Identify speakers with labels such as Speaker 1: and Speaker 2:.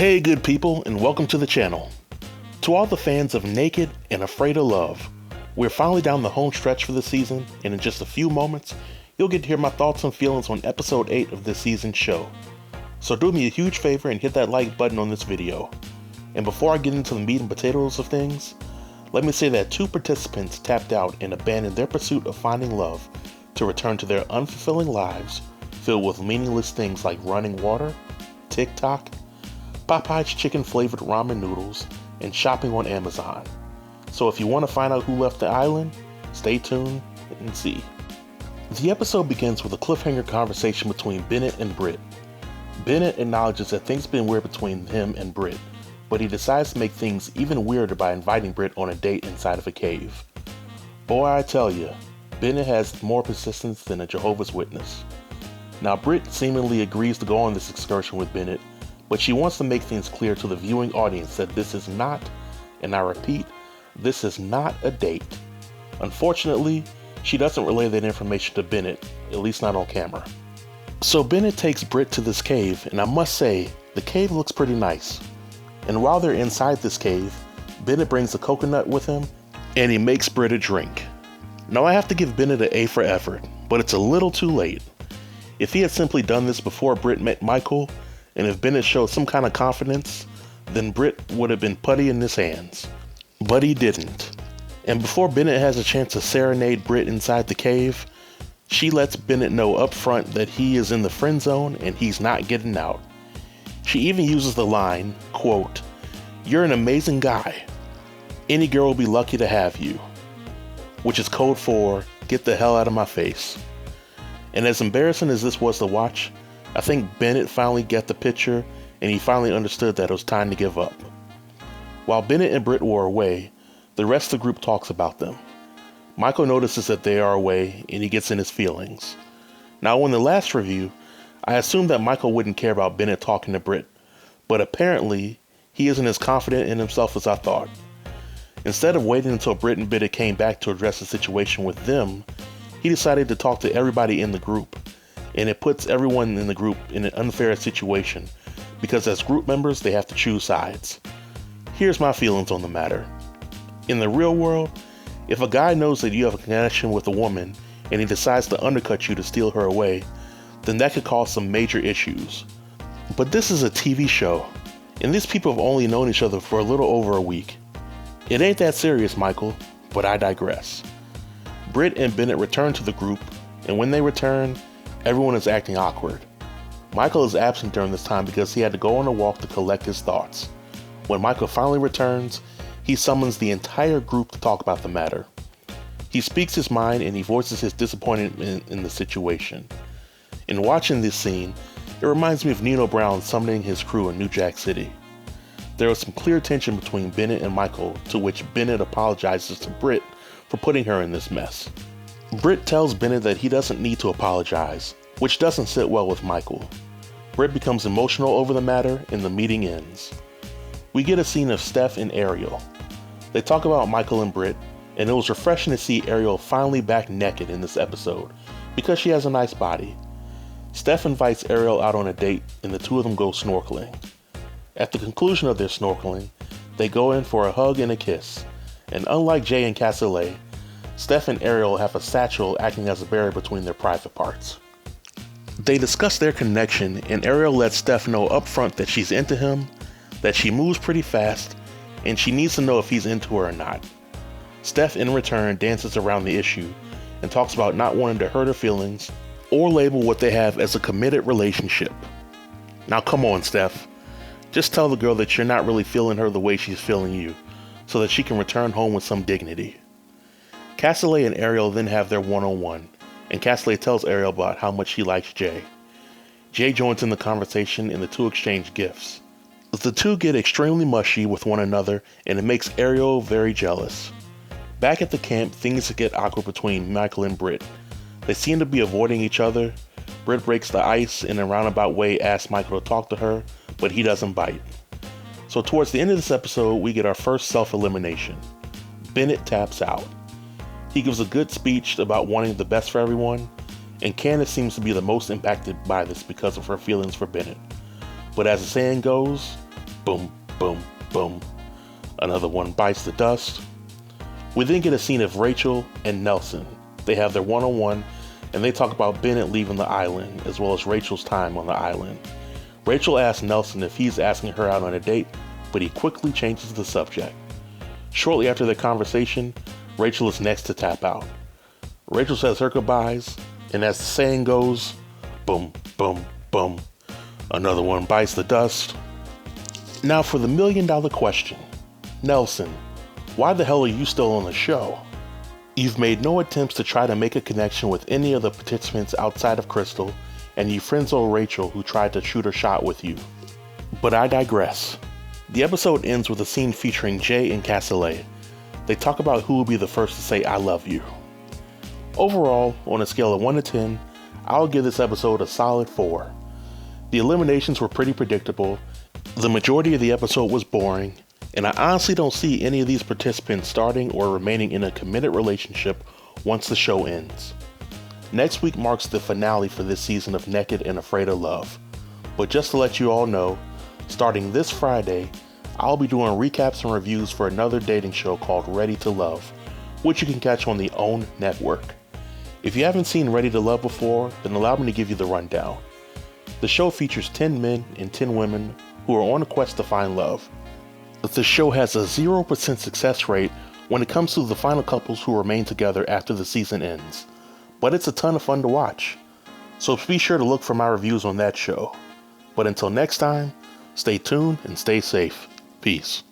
Speaker 1: Hey good people, and welcome to the channel. To all the fans of Naked and Afraid of Love, we're finally down the home stretch for the season, and in just a few moments, you'll get to hear my thoughts and feelings on episode 8 of this season's show. So do me a huge favor and hit that like button on this video. And before I get into the meat and potatoes of things, let me say that 2 participants tapped out and abandoned their pursuit of finding love to return to their unfulfilling lives filled with meaningless things like running water, TikTok, Popeye's chicken flavored ramen noodles, and shopping on Amazon. So if you want to find out who left the island, stay tuned and see. The episode begins with a cliffhanger conversation between Bennett and Britt. Bennett acknowledges that things have been weird between him and Britt, but he decides to make things even weirder by inviting Britt on a date inside of a cave. Boy, I tell you, Bennett has more persistence than a Jehovah's Witness. Now Britt seemingly agrees to go on this excursion with Bennett, but she wants to make things clear to the viewing audience that this is not, and I repeat, this is not a date. Unfortunately, she doesn't relay that information to Bennett, at least not on camera. So Bennett takes Britt to this cave, and I must say, the cave looks pretty nice. And while they're inside this cave, Bennett brings a coconut with him, and he makes Britt a drink. Now I have to give Bennett an A for effort, but it's a little too late. If he had simply done this before Britt met Michael, and if Bennett showed some kind of confidence, then Britt would have been putty in his hands. But he didn't. And before Bennett has a chance to serenade Britt inside the cave, she lets Bennett know up front that he is in the friend zone and he's not getting out. She even uses the line, quote, "You're an amazing guy. Any girl will be lucky to have you," which is code for, "Get the hell out of my face." And as embarrassing as this was to watch, I think Bennett finally got the picture and he finally understood that it was time to give up. While Bennett and Britt were away, the rest of the group talks about them. Michael notices that they are away and he gets in his feelings. Now in the last review, I assumed that Michael wouldn't care about Bennett talking to Britt, but apparently he isn't as confident in himself as I thought. Instead of waiting until Britt and Bennett came back to address the situation with them, he decided to talk to everybody in the group. And it puts everyone in the group in an unfair situation because as group members they have to choose sides. Here's my feelings on the matter. In the real world, if a guy knows that you have a connection with a woman and he decides to undercut you to steal her away, then that could cause some major issues. But this is a TV show, and these people have only known each other for a little over a week. It ain't that serious, Michael, but I digress. Britt and Bennett return to the group, and when they return, everyone is acting awkward. Michael is absent during this time because he had to go on a walk to collect his thoughts. When Michael finally returns, he summons the entire group to talk about the matter. He speaks his mind and he voices his disappointment in the situation. In watching this scene, it reminds me of Nino Brown summoning his crew in New Jack City. There was some clear tension between Bennett and Michael, to which Bennett apologizes to Britt for putting her in this mess. Britt tells Bennett that he doesn't need to apologize, which doesn't sit well with Michael. Britt becomes emotional over the matter and the meeting ends. We get a scene of Steph and Ariel. They talk about Michael and Britt, and it was refreshing to see Ariel finally back naked in this episode because she has a nice body. Steph invites Ariel out on a date and the two of them go snorkeling. At the conclusion of their snorkeling, they go in for a hug and a kiss, and unlike Jay and Cassoulet, Steph and Ariel have a satchel acting as a barrier between their private parts. They discuss their connection and Ariel lets Steph know up front that she's into him, that she moves pretty fast, and she needs to know if he's into her or not. Steph in return dances around the issue and talks about not wanting to hurt her feelings or label what they have as a committed relationship. Now come on, Steph. Just tell the girl that you're not really feeling her the way she's feeling you, so that she can return home with some dignity. Cassoulet and Ariel then have their one-on-one, and Cassoulet tells Ariel about how much he likes Jay. Jay joins in the conversation and the two exchange gifts. The two get extremely mushy with one another and it makes Ariel very jealous. Back at the camp, things get awkward between Michael and Britt. They seem to be avoiding each other. Britt breaks the ice and in a roundabout way asks Michael to talk to her, but he doesn't bite. So towards the end of this episode, we get our first self-elimination. Bennett taps out. He gives a good speech about wanting the best for everyone, and Candace seems to be the most impacted by this because of her feelings for Bennett. But as the saying goes, Boom, boom, boom. Another one bites the dust. We then get a scene of Rachel and Nelson. They have their one-on-one, and they talk about Bennett leaving the island, as well as Rachel's time on the island. Rachel asks Nelson if he's asking her out on a date, but he quickly changes the subject. Shortly after their conversation, Rachel is next to tap out. Rachel says her goodbyes, and as the saying goes, boom, boom, boom. Another one bites the dust. Now for the million-dollar question. Nelson, why the hell are you still on the show? You've made no attempts to try to make a connection with any of the participants outside of Crystal, and you friend-zoned Rachel, who tried to shoot her shot with you. But I digress. The episode ends with a scene featuring Jay and Cassoulet. They talk about who will be the first to say I love you. Overall, on a scale of 1 to 10, I'll give this episode a solid 4. The eliminations were pretty predictable, the majority of the episode was boring, and I honestly don't see any of these participants starting or remaining in a committed relationship once the show ends. Next week marks the finale for this season of Nekkid and Afraid of Love. But just to let you all know, starting this Friday, I'll be doing recaps and reviews for another dating show called Ready to Love, which you can catch on the OWN network. If you haven't seen Ready to Love before, then allow me to give you the rundown. The show features 10 men and 10 women who are on a quest to find love. The show has a 0% success rate when it comes to the final couples who remain together after the season ends, but it's a ton of fun to watch. So be sure to look for my reviews on that show. But until next time, stay tuned and stay safe. Peace.